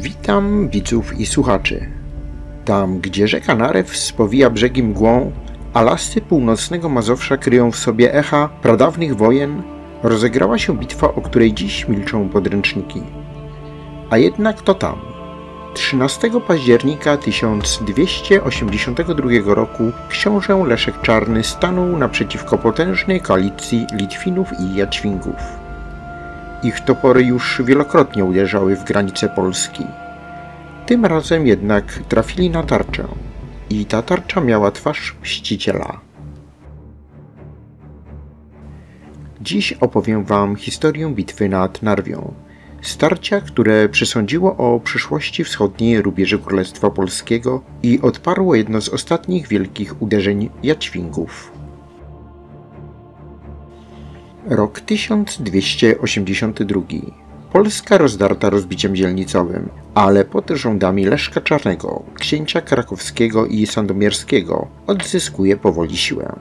Witam widzów i słuchaczy. Tam, gdzie rzeka Narew spowija brzegi mgłą, a lasy północnego Mazowsza kryją w sobie echa pradawnych wojen, rozegrała się bitwa, o której dziś milczą podręczniki. A jednak to tam. 13 października 1282 roku książę Leszek Czarny stanął naprzeciwko potężnej koalicji Litwinów i Jadźwingów. Ich topory już wielokrotnie uderzały w granice Polski. Tym razem jednak trafili na tarczę i ta tarcza miała twarz mściciela. Dziś opowiem wam historię bitwy nad Narwią, starcia, które przesądziło o przyszłości wschodniej rubieży Królestwa Polskiego i odparło jedno z ostatnich wielkich uderzeń Jadźwingów. Rok 1282. Polska rozdarta rozbiciem dzielnicowym, ale pod rządami Leszka Czarnego, księcia krakowskiego i sandomierskiego, odzyskuje powoli siłę.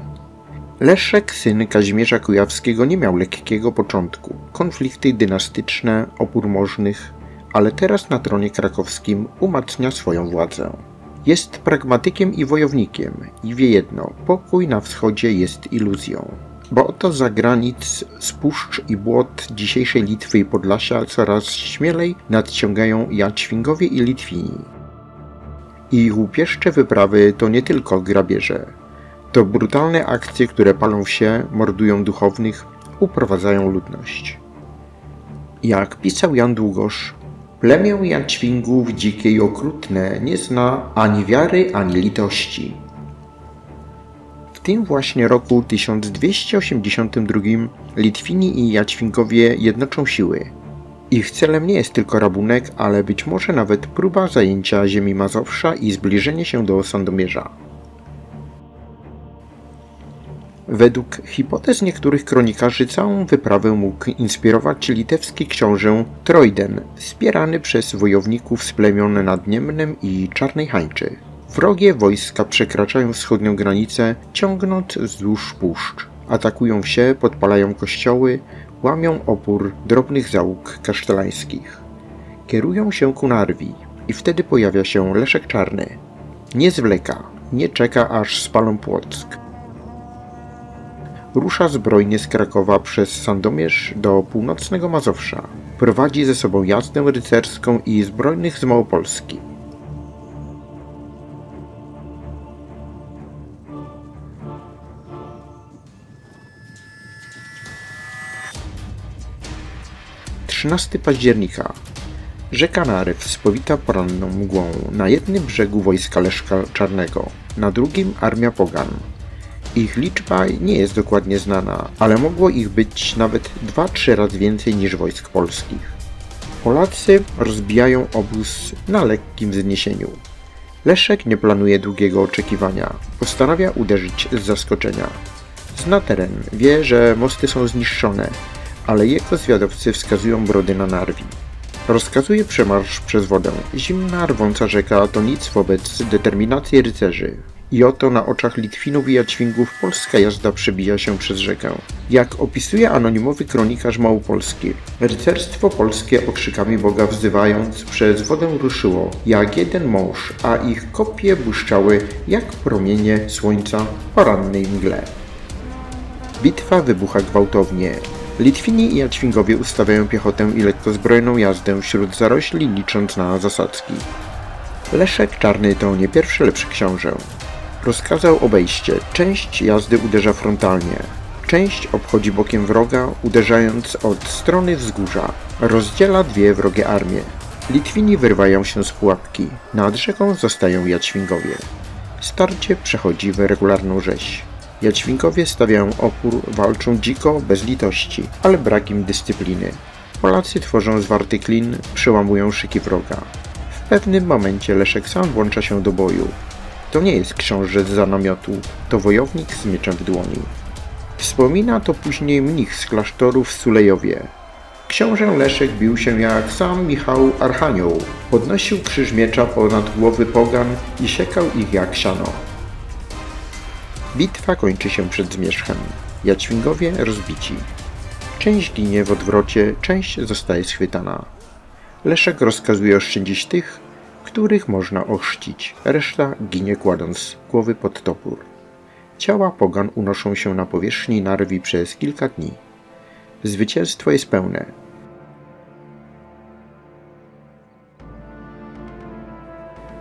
Leszek, syn Kazimierza Kujawskiego, nie miał lekkiego początku. Konflikty dynastyczne, opór możnych, ale teraz na tronie krakowskim umacnia swoją władzę. Jest pragmatykiem i wojownikiem i wie jedno: pokój na wschodzie jest iluzją. Bo oto za granic, z puszcz i błot dzisiejszej Litwy i Podlasia coraz śmielej nadciągają Jadźwingowie i Litwini. Ich łupieszcze wyprawy to nie tylko grabieże. To brutalne akcje, które palą się, mordują duchownych, uprowadzają ludność. Jak pisał Jan Długosz, plemię Jadźwingów dzikie i okrutne nie zna ani wiary, ani litości. W tym właśnie roku 1282 Litwini i Jadźwingowie jednoczą siły. Ich celem nie jest tylko rabunek, ale być może nawet próba zajęcia ziemi Mazowsza i zbliżenie się do Sandomierza. Według hipotez niektórych kronikarzy całą wyprawę mógł inspirować litewski książę Trojden, wspierany przez wojowników z plemion Nadniemnem i Czarnej Hańczy. Wrogie wojska przekraczają wschodnią granicę, ciągnąc wzdłuż puszcz. Atakują wsie, podpalają kościoły, łamią opór drobnych załóg kasztelańskich. Kierują się ku Narwi i wtedy pojawia się Leszek Czarny. Nie zwleka, nie czeka, aż spalą Płock. Rusza zbrojnie z Krakowa przez Sandomierz do północnego Mazowsza. Prowadzi ze sobą jazdę rycerską i zbrojnych z Małopolski. Trzynasty października. Rzeka Narew spowita poranną mgłą. Na jednym brzegu wojska Leszka Czarnego, na drugim armia pogan. Ich liczba nie jest dokładnie znana, ale mogło ich być nawet 2-3 razy więcej niż wojsk polskich. Polacy rozbijają obóz na lekkim wzniesieniu. Leszek nie planuje długiego oczekiwania. Postanawia uderzyć z zaskoczenia. Zna teren, wie, że mosty są zniszczone, ale jego zwiadowcy wskazują brody na Narwi. Rozkazuje przemarsz przez wodę. Zimna, rwąca rzeka to nic wobec determinacji rycerzy. I oto na oczach Litwinów i Jadźwingów polska jazda przebija się przez rzekę. Jak opisuje anonimowy kronikarz małopolski, rycerstwo polskie okrzykami Boga wzywając przez wodę ruszyło jak jeden mąż, a ich kopie błyszczały jak promienie słońca w porannej mgle. Bitwa wybucha gwałtownie. Litwini i Jadźwingowie ustawiają piechotę i lekkozbrojną jazdę wśród zarośli, licząc na zasadzki. Leszek Czarny to nie pierwszy lepszy książę. Rozkazał obejście. Część jazdy uderza frontalnie. Część obchodzi bokiem wroga, uderzając od strony wzgórza. Rozdziela dwie wrogie armie. Litwini wyrwają się z pułapki. Nad rzeką zostają Jadźwingowie. Starcie przechodzi w regularną rzeź. Jadźwingowie stawiają opór, walczą dziko, bez litości, ale brak im dyscypliny. Polacy tworzą zwarty klin, przełamują szyki wroga. W pewnym momencie Leszek sam włącza się do boju. To nie jest książę zza namiotu, to wojownik z mieczem w dłoni. Wspomina to później mnich z klasztoru w Sulejowie. Książę Leszek bił się jak sam Michał Archanioł. Podnosił krzyż miecza ponad głowy pogan i siekał ich jak siano. Bitwa kończy się przed zmierzchem. Jadźwingowie rozbici. Część ginie w odwrocie, część zostaje schwytana. Leszek rozkazuje oszczędzić tych, których można ochrzcić. Reszta ginie, kładąc głowy pod topór. Ciała pogan unoszą się na powierzchni Narwi przez kilka dni. Zwycięstwo jest pełne.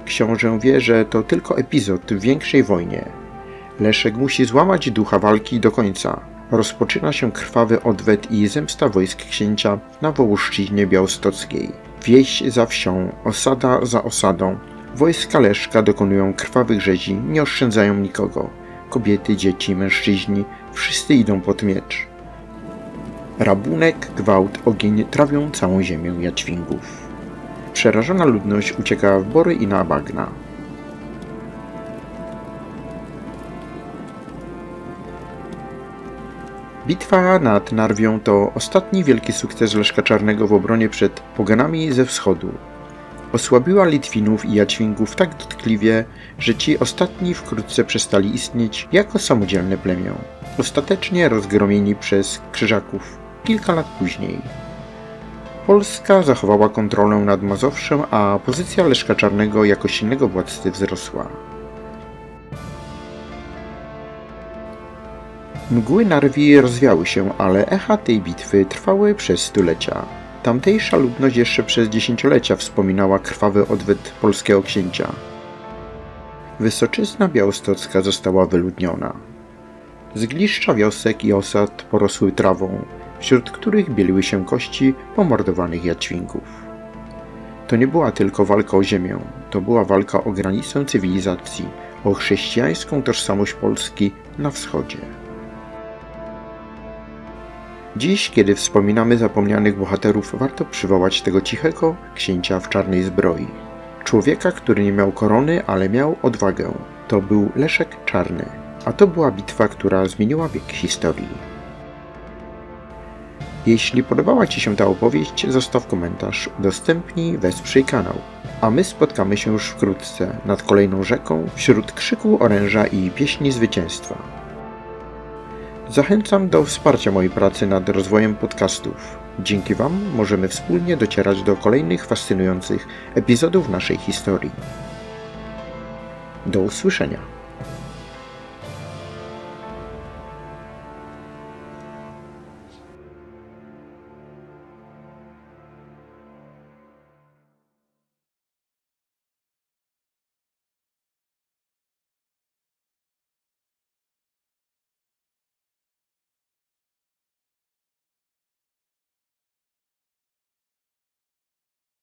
Książę wie, że to tylko epizod w większej wojnie. Leszek musi złamać ducha walki do końca. Rozpoczyna się krwawy odwet i zemsta wojsk księcia na Wołoszczyźnie białostockiej. Wieś za wsią, osada za osadą. Wojska Leszka dokonują krwawych rzezi, nie oszczędzają nikogo. Kobiety, dzieci, mężczyźni, wszyscy idą pod miecz. Rabunek, gwałt, ogień trawią całą ziemię Jadźwingów. Przerażona ludność ucieka w bory i na bagna. Bitwa nad Narwią to ostatni wielki sukces Leszka Czarnego w obronie przed poganami ze wschodu. Osłabiła Litwinów i Jadźwingów tak dotkliwie, że ci ostatni wkrótce przestali istnieć jako samodzielne plemię, ostatecznie rozgromieni przez Krzyżaków kilka lat później. Polska zachowała kontrolę nad Mazowszem, a pozycja Leszka Czarnego jako silnego władcy wzrosła. Mgły Narwi rozwiały się, ale echa tej bitwy trwały przez stulecia. Tamtejsza ludność jeszcze przez dziesięciolecia wspominała krwawy odwet polskiego księcia. Wysoczyzna białostocka została wyludniona. Zgliszcza wiosek i osad porosły trawą, wśród których bieliły się kości pomordowanych Jadźwingów. To nie była tylko walka o ziemię, to była walka o granicę cywilizacji, o chrześcijańską tożsamość Polski na wschodzie. Dziś, kiedy wspominamy zapomnianych bohaterów, warto przywołać tego cichego księcia w czarnej zbroi. Człowieka, który nie miał korony, ale miał odwagę. To był Leszek Czarny, a to była bitwa, która zmieniła bieg historii. Jeśli podobała Ci się ta opowieść, zostaw komentarz, udostępnij, wesprzyj kanał. A my spotkamy się już wkrótce nad kolejną rzeką, wśród krzyku oręża i pieśni zwycięstwa. Zachęcam do wsparcia mojej pracy nad rozwojem podcastów. Dzięki Wam możemy wspólnie docierać do kolejnych fascynujących epizodów naszej historii. Do usłyszenia.